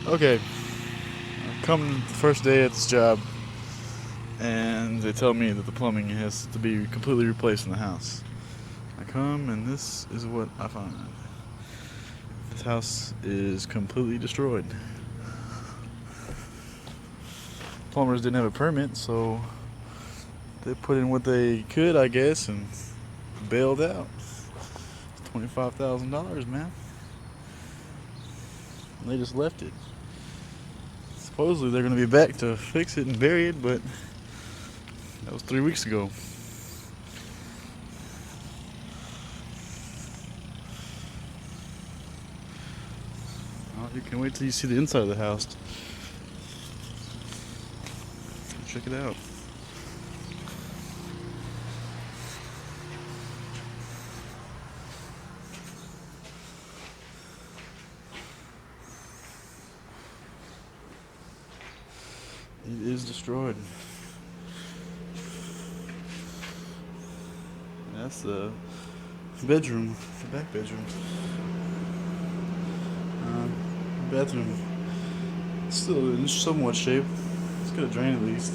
Okay, I'm coming the first day at this job, and they tell me that the plumbing has to be completely replaced in the house. I come, and this is what I find. This house is completely destroyed. Plumbers didn't have a permit, so they put in what they could, I guess, and bailed out. $25,000, man. And they just left it. Supposedly they're going to be back to fix it and bury it, but that was 3 weeks ago. Well, you can wait till you see the inside of the house. Check it out. It is destroyed. That's the bedroom, the back bedroom. Bathroom still in somewhat shape. It's got a drain at least.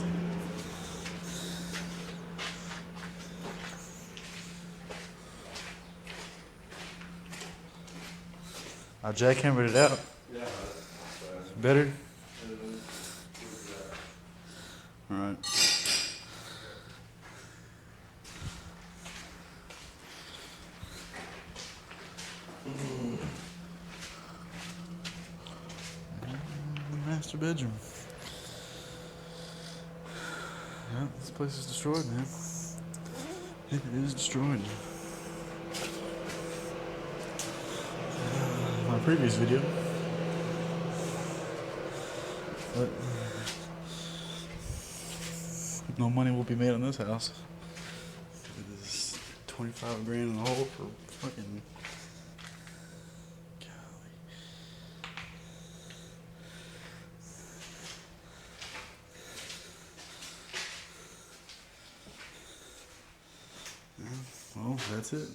I jackhammered it out. Yeah, Better? Alright. Master bedroom. Yeah, this place is destroyed, man. It is destroyed. My previous video. But no money will be made on this house. It is 25 grand in the hole for fucking. Golly. Yeah, well, that's it.